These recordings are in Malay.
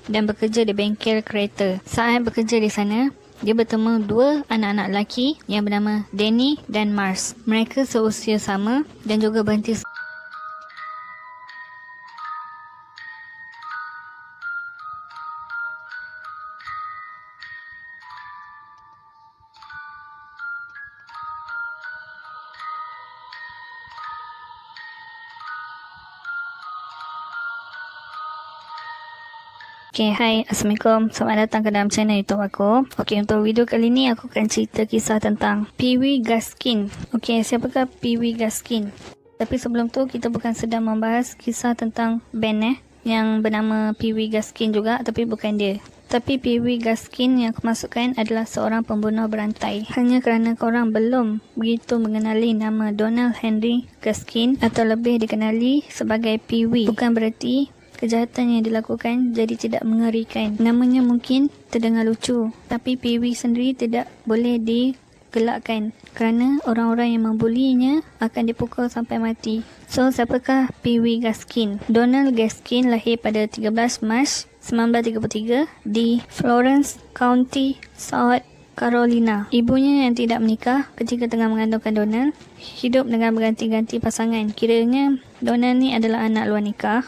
dan bekerja di bengkel kereta. Saat bekerja di sana, dia bertemu dua anak-anak lelaki yang bernama Danny dan Mars. Mereka seusia sama dan juga berhenti Okay, hai, Assalamualaikum. Selamat datang ke dalam channel YouTube aku. Okay, untuk video kali ni aku akan cerita kisah tentang Pee Wee Gaskin. Okay, siapakah Pee Wee Gaskin? Tapi sebelum tu, kita bukan sedang membahas kisah tentang band yang bernama Pee Wee Gaskin juga, tapi bukan dia. Tapi Pee Wee Gaskin yang aku masukkan adalah seorang pembunuh berantai. Hanya kerana korang belum begitu mengenali nama Donald Henry Gaskin atau lebih dikenali sebagai Pee Wee, bukan bererti kejahatan yang dilakukan jadi tidak mengerikan. Namanya mungkin terdengar lucu, tapi Pee Wee sendiri tidak boleh digelakkan kerana orang-orang yang membulinya akan dipukul sampai mati. So, siapakah Pee Wee Gaskin? Donald Gaskin lahir pada 13 Mac 1933 di Florence County, South Carolina. Ibunya yang tidak menikah ketika tengah mengandungkan Donald hidup dengan berganti-ganti pasangan. Kiranya Donald ni adalah anak luar nikah.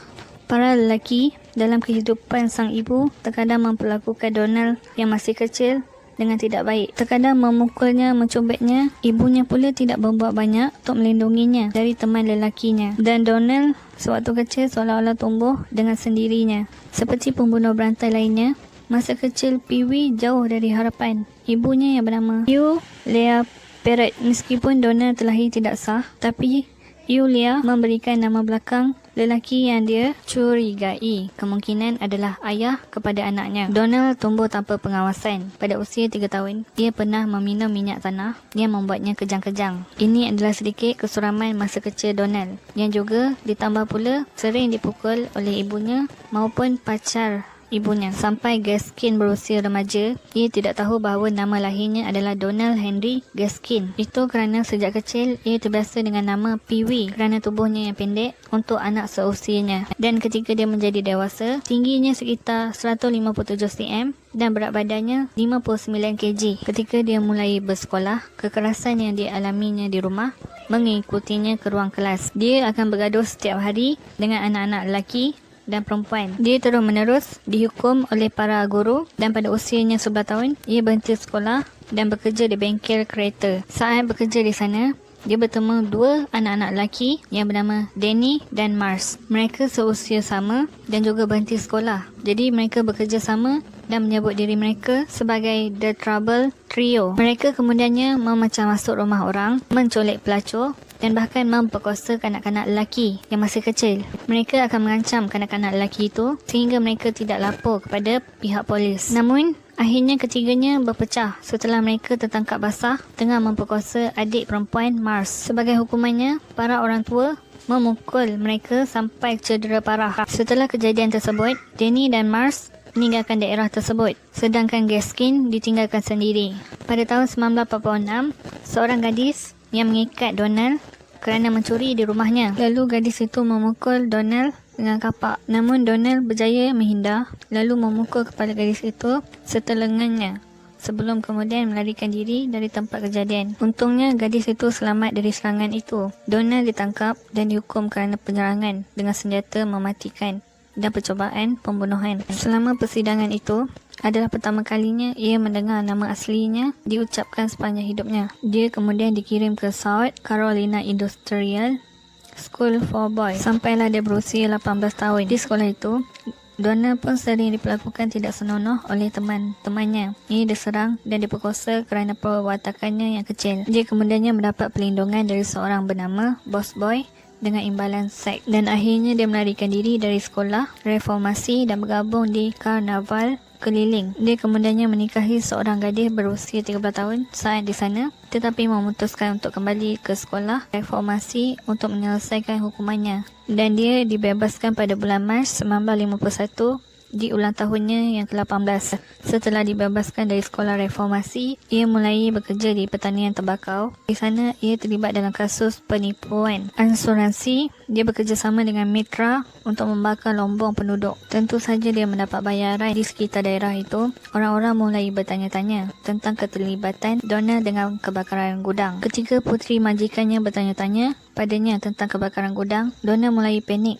Para lelaki dalam kehidupan sang ibu terkadang memperlakukan Donald yang masih kecil dengan tidak baik. Terkadang memukulnya, mencubitnya. Ibunya pula tidak berbuat banyak untuk melindunginya dari teman lelakinya. Dan Donald sewaktu kecil seolah-olah tumbuh dengan sendirinya. Seperti pembunuh berantai lainnya, masa kecil Pee Wee jauh dari harapan. Ibunya yang bernama Julia Perrett. Meskipun Donald terlahir tidak sah, tapi Julia memberikan nama belakang lelaki yang dia curigai kemungkinan adalah ayah kepada anaknya. Donald tumbuh tanpa pengawasan. Pada usia 3 tahun, dia pernah meminum minyak tanah yang membuatnya kejang-kejang. Ini adalah sedikit kesuraman masa kecil Donald, yang juga ditambah pula sering dipukul oleh ibunya maupun pacar ibunya. Sampai Gaskin berusia remaja, ia tidak tahu bahawa nama lahirnya adalah Donald Henry Gaskin. Itu kerana sejak kecil ia terbiasa dengan nama Pee Wee kerana tubuhnya yang pendek untuk anak seusianya. Dan ketika dia menjadi dewasa, tingginya sekitar 157 cm dan berat badannya 59 kg. Ketika dia mulai bersekolah, kekerasan yang dia alaminya di rumah mengikutinya ke ruang kelas. Dia akan bergaduh setiap hari dengan anak-anak lelaki dan perempuan. Dia terus menerus dihukum oleh para guru dan pada usianya 11 tahun, ia berhenti sekolah dan bekerja di bengkel kereta. Saat bekerja di sana, dia bertemu dua anak-anak lelaki yang bernama Danny dan Mars. Mereka seusia sama dan juga berhenti sekolah. Jadi mereka bekerja sama dan menyebut diri mereka sebagai The Trouble Trio. Mereka kemudiannya memecah masuk rumah orang, menculik pelacur dan bahkan memperkosa kanak-kanak lelaki yang masih kecil. Mereka akan mengancam kanak-kanak lelaki itu sehingga mereka tidak lapor kepada pihak polis. Namun, akhirnya ketiganya berpecah setelah mereka tertangkap basah tengah memperkosa adik perempuan Mars. Sebagai hukumannya, para orang tua memukul mereka sampai cedera parah. Setelah kejadian tersebut, Danny dan Mars meninggalkan daerah tersebut, sedangkan Gaskin ditinggalkan sendiri. Pada tahun 1946, seorang gadis yang mengikat Donald kerana mencuri di rumahnya. Lalu gadis itu memukul Donald dengan kapak. Namun Donald berjaya menghindar lalu memukul kepala gadis itu serta lengannya sebelum kemudian melarikan diri dari tempat kejadian. Untungnya gadis itu selamat dari serangan itu. Donald ditangkap dan dihukum kerana penyerangan dengan senjata mematikan dan percobaan pembunuhan. Selama persidangan itu adalah pertama kalinya ia mendengar nama aslinya diucapkan sepanjang hidupnya. Dia kemudian dikirim ke South Carolina Industrial School for Boys sampailah dia berusia 18 tahun. Di sekolah itu, Donald pun sering diperlakukan tidak senonoh oleh teman-temannya. Ia diserang dan diperkosa kerana perwatakannya yang kecil. Dia kemudiannya mendapat perlindungan dari seorang bernama Boss Boy dengan imbalan seks dan akhirnya dia melarikan diri dari sekolah reformasi dan bergabung di karnaval keliling. Dia kemudiannya menikahi seorang gadis berusia 13 tahun saat di sana, tetapi memutuskan untuk kembali ke sekolah reformasi untuk menyelesaikan hukumannya dan dia dibebaskan pada bulan Mac 1951 di ulang tahunnya yang ke-18. Setelah dibebaskan dari sekolah reformasi, ia mulai bekerja di pertanian tembakau. Di sana, ia terlibat dalam kasus penipuan asuransi. Dia bekerjasama dengan mitra untuk membakar lombong penduduk. Tentu saja dia mendapat bayaran di sekitar daerah itu. Orang-orang mulai bertanya-tanya tentang keterlibatan Donald dengan kebakaran gudang. Ketika puteri majikannya bertanya-tanya padanya tentang kebakaran gudang, Donald mulai panik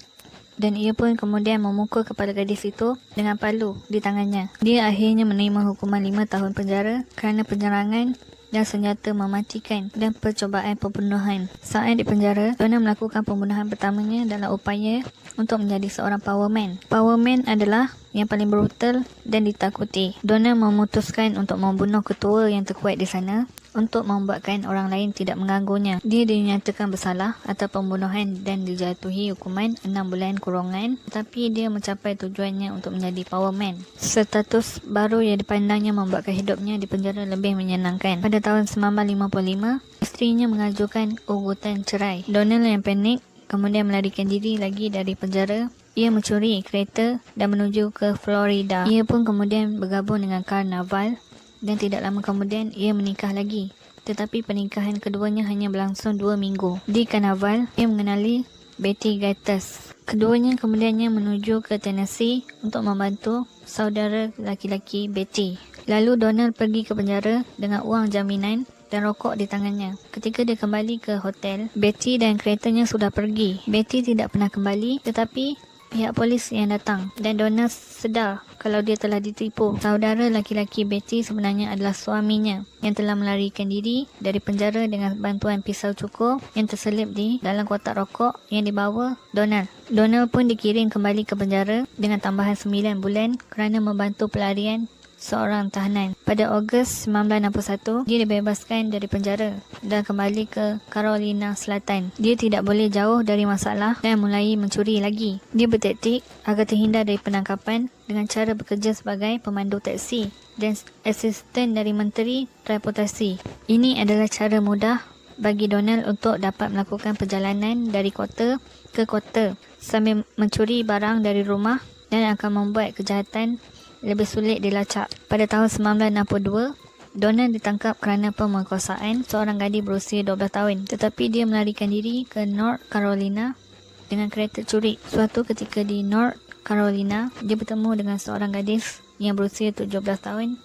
dan ia pun kemudian memukul kepala gadis itu dengan palu di tangannya. Dia akhirnya menerima hukuman 5 tahun penjara kerana penyerangan dan senjata mematikan dan percobaan pembunuhan. Saat di penjara, Donald melakukan pembunuhan pertamanya dalam upaya untuk menjadi seorang power man. Power man adalah yang paling brutal dan ditakuti. Donald memutuskan untuk membunuh ketua yang terkuat di sana untuk membuatkan orang lain tidak mengganggunya. Dia dinyatakan bersalah atas pembunuhan dan dijatuhi hukuman 6 bulan kurungan, tetapi dia mencapai tujuannya untuk menjadi power man. Status baru yang dipandangnya membuatkan hidupnya di penjara lebih menyenangkan. Pada tahun 1955, isterinya mengajukan ugutan cerai. Donald yang panik kemudian melarikan diri lagi dari penjara. Ia mencuri kereta dan menuju ke Florida. Ia pun kemudian bergabung dengan karnaval dan tidak lama kemudian ia menikah lagi. Tetapi pernikahan keduanya hanya berlangsung 2 minggu. Di karnaval, ia mengenali Betty Gates. Keduanya kemudiannya menuju ke Tennessee untuk membantu saudara laki-laki Betty. Lalu Donald pergi ke penjara dengan wang jaminan dan rokok di tangannya. Ketika dia kembali ke hotel, Betty dan keretanya sudah pergi. Betty tidak pernah kembali, tetapi pihak polis yang datang dan Donald sedar kalau dia telah ditipu. Saudara laki-laki Betty sebenarnya adalah suaminya yang telah melarikan diri dari penjara dengan bantuan pisau cukur yang terselip di dalam kotak rokok yang dibawa Donald. Donald pun dikirim kembali ke penjara dengan tambahan 9 bulan kerana membantu pelarian seorang tahanan. Pada Ogos 1961, dia dibebaskan dari penjara dan kembali ke Carolina Selatan. Dia tidak boleh jauh dari masalah dan mulai mencuri lagi. Dia bertaktik agar terhindar dari penangkapan dengan cara bekerja sebagai pemandu taksi dan asisten dari Menteri Transportasi. Ini adalah cara mudah bagi Donald untuk dapat melakukan perjalanan dari kota ke kota sambil mencuri barang dari rumah dan akan membuat kejahatan lebih sulit dilacak. Pada tahun 1962, Donald ditangkap kerana pemerkosaan seorang gadis berusia 12 tahun. Tetapi dia melarikan diri ke North Carolina dengan kereta curi. Suatu ketika di North Carolina, dia bertemu dengan seorang gadis yang berusia 17 tahun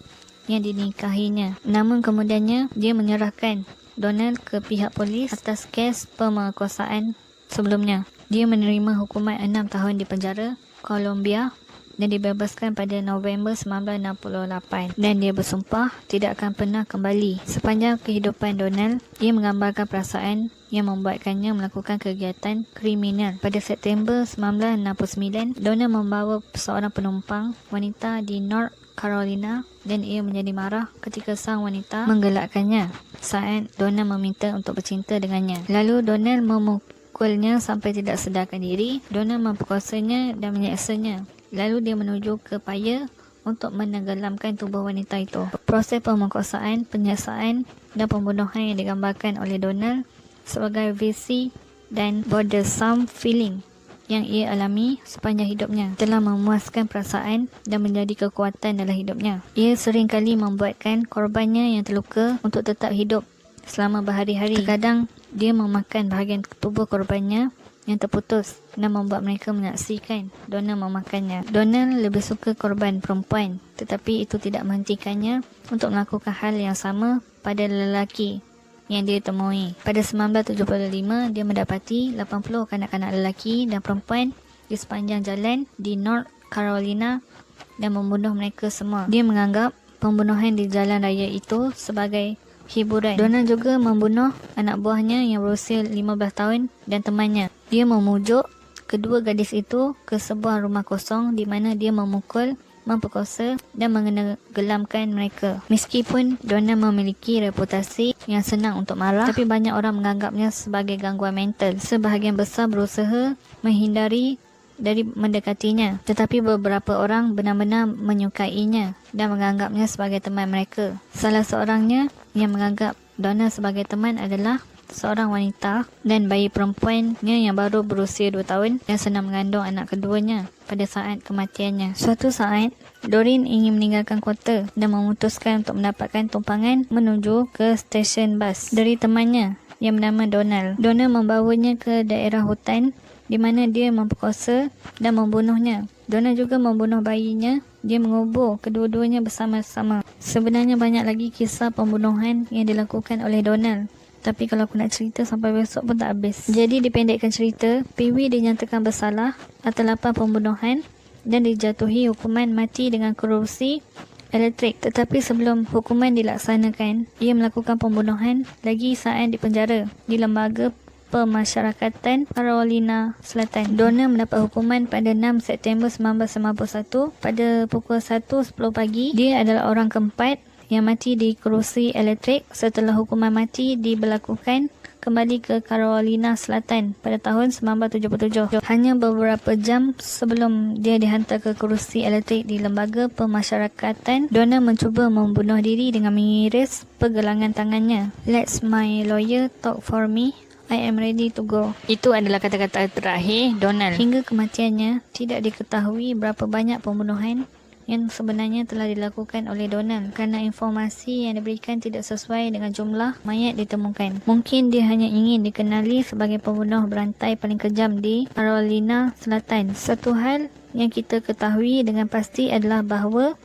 yang dinikahinya. Namun kemudiannya, dia menyerahkan Donald ke pihak polis atas kes pemerkosaan sebelumnya. Dia menerima hukuman 6 tahun di penjara Columbia dan dibebaskan pada November 1968 dan dia bersumpah tidak akan pernah kembali. Sepanjang kehidupan Donald, ia menggambarkan perasaan yang membuatkannya melakukan kegiatan kriminal. Pada September 1969, Donald membawa seorang penumpang wanita di North Carolina dan ia menjadi marah ketika sang wanita menggelakkannya saat Donald meminta untuk bercinta dengannya. Lalu Donald memukulnya sampai tidak sedarkan diri. Donald memperkosanya dan menyiksanya. Lalu dia menuju ke paya untuk menenggelamkan tubuh wanita itu. Proses pemerkosaan, penyiksaan dan pembunuhan yang digambarkan oleh Donald sebagai visi dan bothersome feeling yang ia alami sepanjang hidupnya telah memuaskan perasaan dan menjadi kekuatan dalam hidupnya. Ia sering kali membuatkan korbannya yang terluka untuk tetap hidup selama berhari-hari. Terkadang dia memakan bahagian tubuh korbannya yang terputus dan membuat mereka menyaksikan Donald memakannya. Donald lebih suka korban perempuan, tetapi itu tidak menghentikannya untuk melakukan hal yang sama pada lelaki yang dia temui. Pada 1975, dia mendapati 80 kanak-kanak lelaki dan perempuan di sepanjang jalan di North Carolina dan membunuh mereka semua. Dia menganggap pembunuhan di jalan raya itu sebagai hiburan. Donald juga membunuh anak buahnya yang berusia 15 tahun dan temannya. Dia memujuk kedua gadis itu ke sebuah rumah kosong di mana dia memukul, memperkosa dan menenggelamkan mereka. Meskipun Donald memiliki reputasi yang senang untuk marah, tapi banyak orang menganggapnya sebagai gangguan mental. Sebahagian besar berusaha menghindari dari mendekatinya, tetapi beberapa orang benar-benar menyukainya dan menganggapnya sebagai teman mereka. Salah seorangnya yang menganggap Donald sebagai teman adalah seorang wanita dan bayi perempuannya yang baru berusia 2 tahun yang sedang mengandung anak keduanya pada saat kematiannya. Suatu saat, Doreen ingin meninggalkan kota dan memutuskan untuk mendapatkan tumpangan menuju ke stesen bas dari temannya yang bernama Donald. Donald membawanya ke daerah hutan di mana dia memperkosa dan membunuhnya. Donald juga membunuh bayinya. Dia mengubur kedua-duanya bersama-sama. Sebenarnya banyak lagi kisah pembunuhan yang dilakukan oleh Donald. Tapi kalau aku nak cerita sampai besok pun tak habis. Jadi dipendekkan cerita, Pee-wee dinyatakan bersalah atas 8 pembunuhan dan dijatuhi hukuman mati dengan kerusi elektrik. Tetapi sebelum hukuman dilaksanakan, ia melakukan pembunuhan lagi saat di penjara di lembaga pemasyarakatan Carolina Selatan. Donald mendapat hukuman pada 6 September 1991 pada pukul 1.10 pagi. Dia adalah orang keempat yang mati di kerusi elektrik setelah hukuman mati diberlakukan kembali ke Carolina Selatan pada tahun 1977. Hanya beberapa jam sebelum dia dihantar ke kerusi elektrik di lembaga pemasyarakatan, Donald mencuba membunuh diri dengan mengiris pergelangan tangannya. Let my lawyer talk for me. I am ready to go. Itu adalah kata-kata terakhir Donald. Hingga kematiannya, tidak diketahui berapa banyak pembunuhan yang sebenarnya telah dilakukan oleh Donald kerana informasi yang diberikan tidak sesuai dengan jumlah mayat ditemukan. Mungkin dia hanya ingin dikenali sebagai pembunuh berantai paling kejam di Carolina Selatan. Satu hal yang kita ketahui dengan pasti adalah bahawa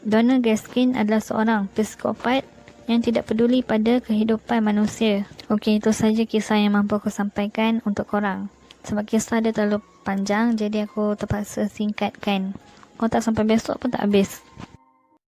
Donald Gaskin adalah seorang psikopat yang tidak peduli pada kehidupan manusia. Okey, itu saja kisah yang mampu aku sampaikan untuk korang. Sebab kisah dia terlalu panjang, jadi aku terpaksa singkatkan. Kalau tak sampai besok pun tak habis.